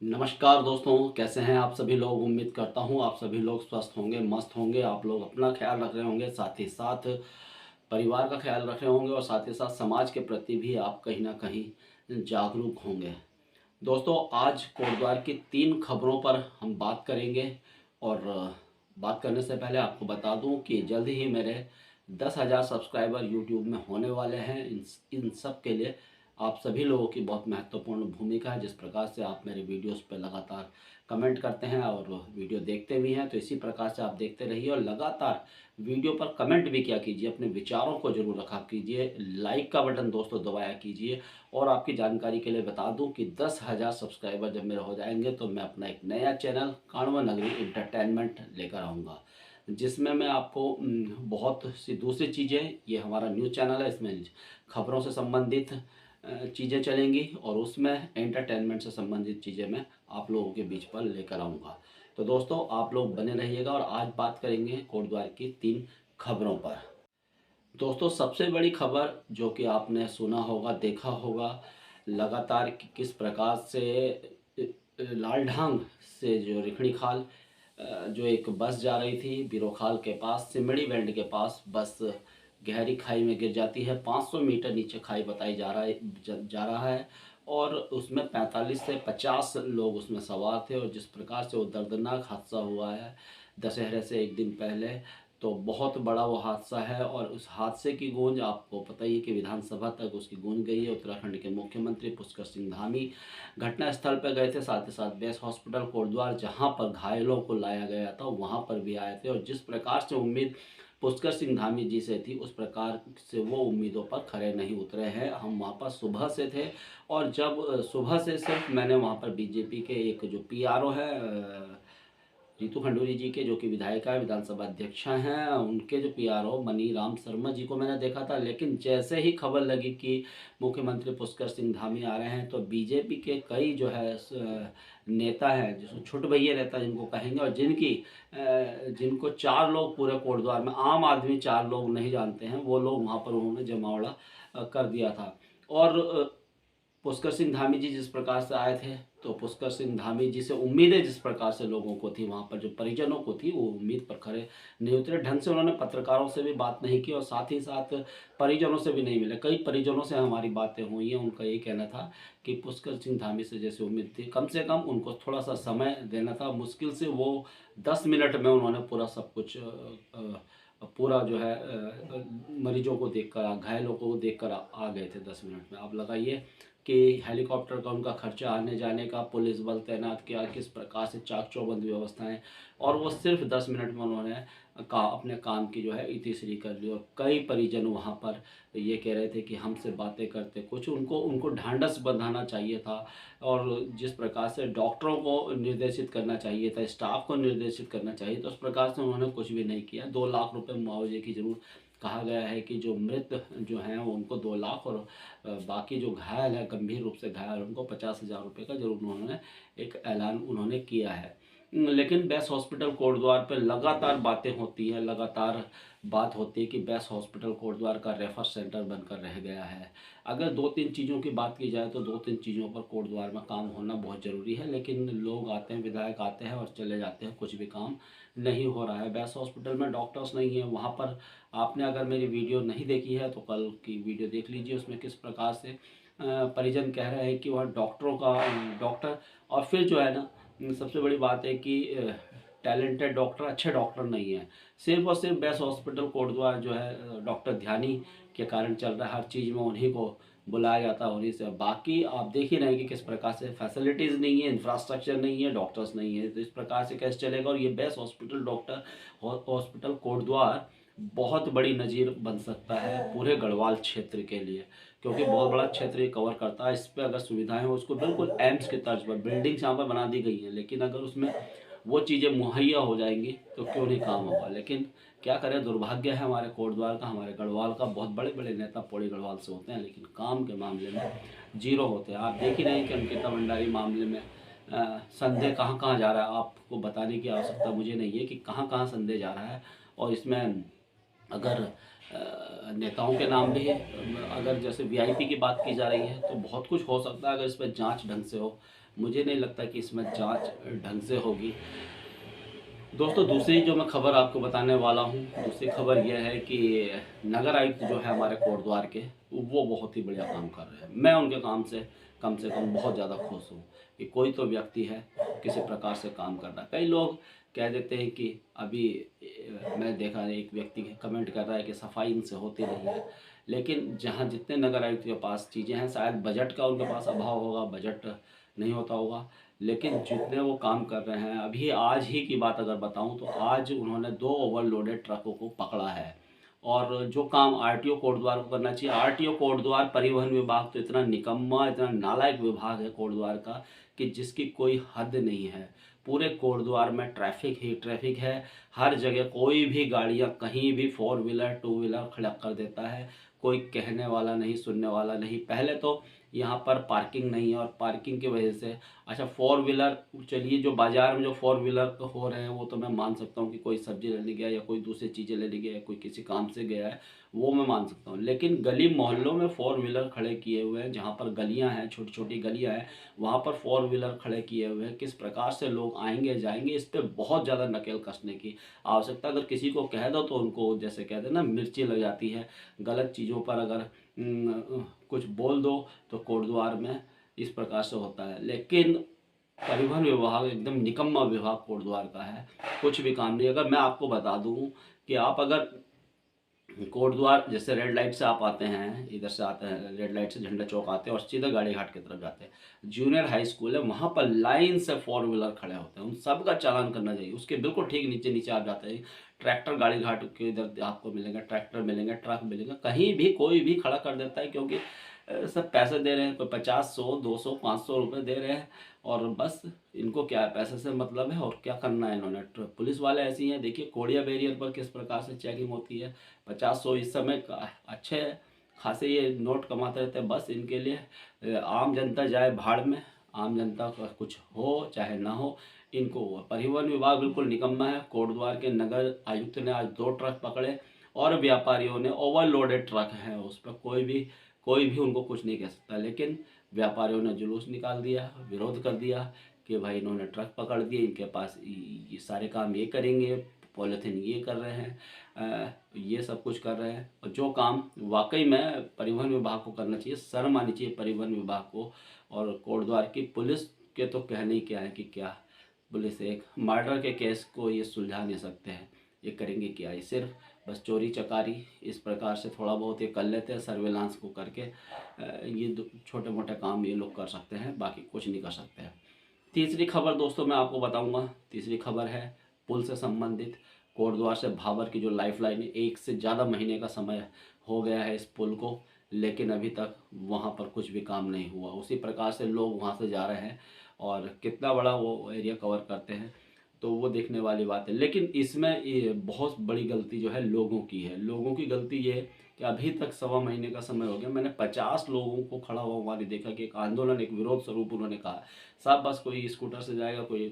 नमस्कार दोस्तों, कैसे हैं आप सभी लोग। उम्मीद करता हूं आप सभी लोग स्वस्थ होंगे, मस्त होंगे। आप लोग अपना ख्याल रख रहे होंगे, साथ ही साथ परिवार का ख्याल रख रहे होंगे और साथ ही साथ समाज के प्रति भी आप कहीं ना कहीं जागरूक होंगे। दोस्तों, आज कोटद्वार की 3 खबरों पर हम बात करेंगे। और बात करने से पहले आपको बता दूं कि जल्द ही मेरे 10,000 सब्सक्राइबर यूट्यूब में होने वाले हैं। इन सब के लिए आप सभी लोगों की बहुत महत्वपूर्ण भूमिका है। जिस प्रकार से आप मेरे वीडियोस पर लगातार कमेंट करते हैं और वीडियो देखते भी हैं, तो इसी प्रकार से आप देखते रहिए और लगातार वीडियो पर कमेंट भी किया कीजिए। अपने विचारों को जरूर रखा कीजिए। लाइक का बटन दोस्तों दबाया कीजिए। और आपकी जानकारी के लिए बता दूं कि 10,000 सब्सक्राइबर जब मेरे हो जाएंगे तो मैं अपना एक नया चैनल कानवा नगरी इंटरटेनमेंट लेकर आऊँगा, जिसमें मैं आपको बहुत सी दूसरी चीज़ें, ये हमारा न्यूज़ चैनल है, इसमें खबरों से संबंधित चीज़ें चलेंगी और उसमें एंटरटेनमेंट से संबंधित चीज़ें मैं आप लोगों के बीच पर लेकर आऊँगा। तो दोस्तों, आप लोग बने रहिएगा और आज बात करेंगे कोटद्वार की 3 खबरों पर। दोस्तों, सबसे बड़ी खबर जो कि आपने सुना होगा, देखा होगा लगातार कि किस प्रकार से लालढांग से जो रिखणी खाल जो एक बस जा रही थी बिरोखाल के पास, सिमड़ी बैंड के पास, बस गहरी खाई में गिर जाती है। 500 मीटर नीचे खाई बताई जा रहा है और उसमें 45 से 50 लोग उसमें सवार थे। और जिस प्रकार से वो दर्दनाक हादसा हुआ है दशहरे से एक दिन पहले, तो बहुत बड़ा वो हादसा है। और उस हादसे की गूंज आपको पता ही है कि विधानसभा तक उसकी गूंज गई है। उत्तराखंड के मुख्यमंत्री पुष्कर सिंह धामी घटनास्थल पर गए थे, साथ ही साथ बेस हॉस्पिटल कोटद्वार जहां पर घायलों को लाया गया था वहां पर भी आए थे। और जिस प्रकार से उम्मीद पुष्कर सिंह धामी जी से थी, उस प्रकार से वो उम्मीदों पर खरे नहीं उतरे हैं। हम वहाँ पर सुबह से थे और जब सुबह से सिर्फ मैंने वहाँ पर बीजेपी के एक जो पीआरओ है रितु खंडूरी जी के, जो कि विधायिका विधानसभा अध्यक्ष हैं, उनके जो पीआरओ मनी राम शर्मा जी को मैंने देखा था। लेकिन जैसे ही खबर लगी कि मुख्यमंत्री पुष्कर सिंह धामी आ रहे हैं, तो बीजेपी के कई जो है नेता हैं, जिसको छुट भैया नेता जिनको कहेंगे, और जिनको 4 लोग पूरे कोटद्वार में, आम आदमी 4 लोग नहीं जानते हैं, वो लोग वहाँ पर उन्होंने जमावड़ा कर दिया था। और पुष्कर सिंह धामी जी जिस प्रकार से आए थे, तो पुष्कर सिंह धामी जी से उम्मीदें जिस प्रकार से लोगों को थी, वहाँ पर जो परिजनों को थी, वो उम्मीद पर खरे नहीं उतरे। ढंग से उन्होंने पत्रकारों से भी बात नहीं की और साथ ही साथ परिजनों से भी नहीं मिले। कई परिजनों से हमारी बातें हुई हैं, उनका यही कहना था कि पुष्कर सिंह धामी से जैसे उम्मीद थी, कम से कम उनको थोड़ा सा समय देना था। मुश्किल से वो 10 मिनट में उन्होंने पूरा सब कुछ पूरा जो है मरीजों को देखकर, घायलों को देखकर आ गए थे 10 मिनट में। आप लगाइए कि हेलीकॉप्टर का उनका खर्चा, आने जाने का, पुलिस बल तैनात किया, किस प्रकार से चाक चौबंद व्यवस्थाएं, और वो सिर्फ 10 मिनट में उन्होंने अपने काम की जो है इतिश्री कर ली। और कई परिजन वहाँ पर ये कह रहे थे कि हमसे बातें करते कुछ, उनको ढांढस बंधाना चाहिए था। और जिस प्रकार से डॉक्टरों को निर्देशित करना चाहिए था, स्टाफ को निर्देशित करना चाहिए, तो उस प्रकार से उन्होंने कुछ भी नहीं किया। 2 लाख रुपए मुआवजे की जरूर कहा गया है कि जो मृत जो हैं उनको 2 लाख, और बाकी जो घायल है, गंभीर रूप से घायल, उनको 50,000 रुपये का जरूर उन्होंने एक ऐलान उन्होंने किया है। लेकिन बेस हॉस्पिटल कोटद्वार पर लगातार बातें होती हैं, लगातार बात होती है कि बेस हॉस्पिटल कोटद्वार का रेफर सेंटर बनकर रह गया है। अगर 2-3 चीज़ों की बात की जाए तो 2-3 चीज़ों पर कोटद्वार में काम होना बहुत ज़रूरी है। लेकिन लोग आते हैं, विधायक आते हैं और चले जाते हैं, कुछ भी काम नहीं हो रहा है। बेस हॉस्पिटल में डॉक्टर्स नहीं है। वहाँ पर आपने अगर मेरी वीडियो नहीं देखी है तो कल की वीडियो देख लीजिए। उसमें किस प्रकार से परिजन कह रहे हैं कि वह डॉक्टर, और फिर जो है ना, सबसे बड़ी बात है कि टैलेंटेड डॉक्टर, अच्छे डॉक्टर नहीं है। सिर्फ और सिर्फ बेस हॉस्पिटल कोटद्वार जो है डॉक्टर ध्यानी के कारण चल रहा है। हर चीज़ में उन्हीं को बुलाया जाता है, उन्हीं से। बाकी आप देख ही रहे हैं कि किस प्रकार से फैसिलिटीज़ नहीं है, इंफ्रास्ट्रक्चर नहीं है, डॉक्टर्स नहीं है, तो इस प्रकार से कैसे चलेगा। और ये बेस हॉस्पिटल कोटद्वार बहुत बड़ी नज़ीर बन सकता है पूरे गढ़वाल क्षेत्र के लिए, क्योंकि बहुत बड़ा क्षेत्र ये कवर करता है। इस पर अगर सुविधाएं हो, उसको बिल्कुल एम्स की तर्ज पर बिल्डिंग्स यहाँ पर बना दी गई हैं, लेकिन अगर उसमें वो चीज़ें मुहैया हो जाएंगी तो क्यों नहीं काम होगा। लेकिन क्या करें, दुर्भाग्य है हमारे कोटद्वार का, हमारे गढ़वाल का। बहुत बड़े बड़े नेता पौड़ी गढ़वाल से होते हैं, लेकिन काम के मामले में जीरो होते हैं। आप देख ही रहे हैं कि अंकिता भंडारी मामले में संदेह कहाँ कहाँ जा रहा है। आपको बताने की आवश्यकता मुझे नहीं है कि कहाँ कहाँ संदेह जा रहा है। और इसमें अगर नेताओं के नाम भी है, अगर जैसे वीआईपी की बात की जा रही है, तो बहुत कुछ हो सकता है अगर इस पर जांच ढंग से हो। मुझे नहीं लगता कि इसमें जांच ढंग से होगी। दोस्तों दूसरी जो मैं खबर आपको बताने वाला हूँ, दूसरी खबर यह है कि नगर आयुक्त जो है हमारे कोटद्वार के, वो बहुत ही बढ़िया काम कर रहे हैं। मैं उनके काम से कम बहुत ज़्यादा खुश हूँ कि कोई तो व्यक्ति है किसी प्रकार से काम कर रहा है। कई लोग कह देते हैं कि अभी मैं देखा है एक व्यक्ति कमेंट कर रहा है कि सफाई इनसे होती नहीं है, लेकिन जहाँ जितने नगर आयुक्त के पास चीज़ें हैं, शायद बजट का उनके पास अभाव होगा, बजट नहीं होता होगा, लेकिन जितने वो काम कर रहे हैं, अभी आज ही की बात अगर बताऊं तो आज उन्होंने 2 ओवरलोडेड ट्रकों को पकड़ा है। और जो काम आरटीओ कोटद्वार को करना चाहिए, आरटीओ कोटद्वार परिवहन विभाग तो इतना निकम्मा, इतना नालायक विभाग है कोटद्वार का कि जिसकी कोई हद नहीं है। पूरे कोटद्वार में ट्रैफिक ही ट्रैफिक है, हर जगह कोई भी गाड़ियां कहीं भी 4 व्हीलर 2 व्हीलर खड़ा कर देता है, कोई कहने वाला नहीं, सुनने वाला नहीं। पहले तो यहाँ पर पार्किंग नहीं है और पार्किंग की वजह से, अच्छा 4 व्हीलर चलिए, जो बाज़ार में जो 4 व्हीलर हो रहे हैं वो तो मैं मान सकता हूँ कि कोई सब्जी लेने गया या कोई दूसरी चीज़ें लेने गया या कोई किसी काम से गया है, वो मैं मान सकता हूँ। लेकिन गली मोहल्लों में 4 व्हीलर खड़े किए हुए हैं, जहाँ पर गलियाँ हैं, छोटी छोटी गलियाँ हैं, वहाँ पर 4 व्हीलर खड़े किए हुए हैं। किस प्रकार से लोग आएंगे जाएंगे, इस पर बहुत ज़्यादा नकेल कसने की आवश्यकता। अगर किसी को कह दो तो उनको जैसे कहते हैं ना, मिर्ची लग जाती है। गलत चीज़ों पर अगर कुछ बोल दो तो कोटद्वार में इस प्रकार से होता है। लेकिन परिवहन विभाग एकदम निकम्मा विभाग कोटद्वार का है, कुछ भी काम नहीं। अगर मैं आपको बता दूं कि आप अगर कोटद्वार जैसे रेड लाइट से आप आते हैं, इधर से आते हैं रेड लाइट से झंडा चौक आते हैं और सीधा गाड़ी घाट की तरफ जाते हैं, जूनियर हाई स्कूल है, वहाँ पर लाइन से 4 व्हीलर खड़े होते हैं, उन सब का चालान करना चाहिए। उसके बिल्कुल ठीक नीचे नीचे आप जाते हैं, ट्रैक्टर गाड़ी घाट के इधर आपको मिलेंगे, ट्रैक्टर मिलेंगे, ट्रक मिलेंगे, कहीं भी कोई भी खड़ा कर देता है, क्योंकि सब पैसे दे रहे हैं, कोई 50 100 200 500 रुपये दे रहे हैं और बस इनको क्या है, पैसे से मतलब है और क्या करना है इन्होंने। पुलिस वाले ऐसी हैं, देखिए कोड़िया बैरियर पर किस प्रकार से चेकिंग होती है। 50-100 इस समय अच्छे खासे ये नोट कमाते रहते हैं, बस इनके लिए आम जनता जाए भाड़ में, आम जनता का कुछ हो चाहे ना हो, इनको परिवहन विभाग बिल्कुल निकम्मा है। कोटद्वार के नगर आयुक्त ने आज 2 ट्रक पकड़े और व्यापारियों ने, ओवरलोडेड ट्रक हैं उस पर कोई भी उनको कुछ नहीं कह सकता, लेकिन व्यापारियों ने जुलूस निकाल दिया, विरोध कर दिया कि भाई इन्होंने ट्रक पकड़ दिए, इनके पास ये सारे काम ये करेंगे, पॉलीथीन ये कर रहे हैं, ये सब कुछ कर रहे हैं। और जो काम वाकई में परिवहन विभाग को करना चाहिए, शर्म आनी चाहिए परिवहन विभाग को। और कोटद्वार की पुलिस के तो कहने ही क्या है कि क्या पुलिस एक मर्डर के केस को ये सुलझा नहीं सकते हैं, ये करेंगे क्या, ये सिर्फ बस चोरी चकारी इस प्रकार से थोड़ा बहुत ये कर लेते हैं, सर्वेलांस को करके ये छोटे मोटे काम ये लोग कर सकते हैं, बाकी कुछ नहीं कर सकते हैं। तीसरी खबर दोस्तों मैं आपको बताऊंगा, तीसरी खबर है पुल से संबंधित। कोटद्वार से भाबर की जो लाइफ लाइन है, 1 से ज़्यादा महीने का समय हो गया है इस पुल को, लेकिन अभी तक वहाँ पर कुछ भी काम नहीं हुआ। उसी प्रकार से लोग वहाँ से जा रहे हैं और कितना बड़ा वो एरिया कवर करते हैं, तो वो देखने वाली बात है। लेकिन इसमें ये बहुत बड़ी गलती जो है लोगों की है। लोगों की गलती ये है कि अभी तक 1.25 महीने का समय हो गया, मैंने 50 लोगों को खड़ा हुआ वहाँ नहीं देखा कि एक आंदोलन, एक विरोध स्वरूप उन्होंने कहा। सब बस कोई स्कूटर से जाएगा, कोई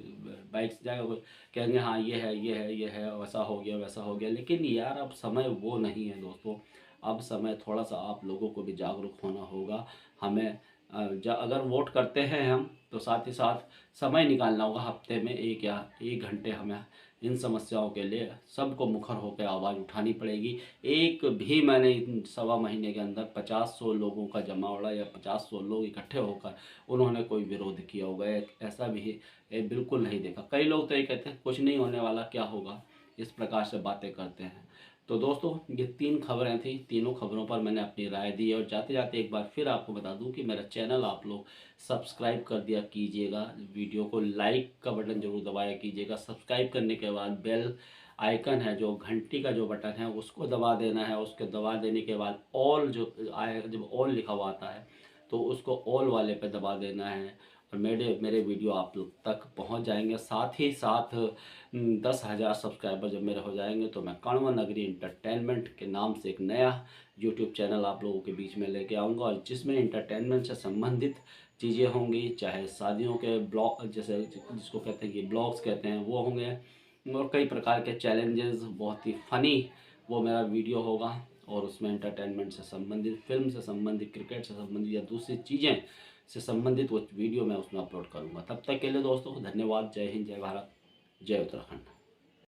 बाइक से जाएगा, कोई कहेंगे हाँ ये है ये है ये है, वैसा हो गया वैसा हो गया। लेकिन यार अब समय वो नहीं है दोस्तों, अब समय थोड़ा सा आप लोगों को भी जागरूक होना होगा। हमें अगर वोट करते हैं हम, तो साथ ही साथ समय निकालना होगा, हफ्ते में 1 या 1 घंटे हमें इन समस्याओं के लिए सबको मुखर होकर आवाज़ उठानी पड़ेगी। एक भी मैंने इन 1.25 महीने के अंदर 50-100 लोगों का जमावड़ा या 50-100 लोग इकट्ठे होकर उन्होंने कोई विरोध किया होगा, ऐसा भी बिल्कुल नहीं देखा। कई लोग तो ये कहते हैं कुछ नहीं होने वाला, क्या होगा, इस प्रकार से बातें करते हैं। तो दोस्तों ये 3 खबरें थी, तीनों खबरों पर मैंने अपनी राय दी। और जाते जाते एक बार फिर आपको बता दूं कि मेरा चैनल आप लोग सब्सक्राइब कर दिया कीजिएगा, वीडियो को लाइक का बटन जरूर दबाया कीजिएगा। सब्सक्राइब करने के बाद बेल आइकन है, जो घंटी का जो बटन है उसको दबा देना है। उसके दबा देने के बाद ऑल जो आए, जब ऑल लिखा हुआ आता है तो उसको ऑल वाले पे दबा देना है और मेरे वीडियो आप लोग तक पहुंच जाएंगे। साथ ही साथ 10,000 सब्सक्राइबर जब मेरे हो जाएंगे तो मैं कण्व नगरी इंटरटेनमेंट के नाम से एक नया यूट्यूब चैनल आप लोगों के बीच में लेके आऊँगा, और जिसमें इंटरटेनमेंट से संबंधित चीज़ें होंगी, चाहे शादियों के ब्लॉग जैसे जिसको कहते हैं कि ब्लॉग्स कहते हैं वो होंगे, और कई प्रकार के चैलेंजेस, बहुत ही फ़नी वो मेरा वीडियो होगा। और उसमें इंटरटेनमेंट से संबंधित, फिल्म से संबंधित, क्रिकेट से संबंधित या दूसरी चीज़ें से संबंधित वो वीडियो मैं उसमें अपलोड करूँगा। तब तक के लिए दोस्तों धन्यवाद। जय हिंद, जय भारत, जय उत्तराखंड।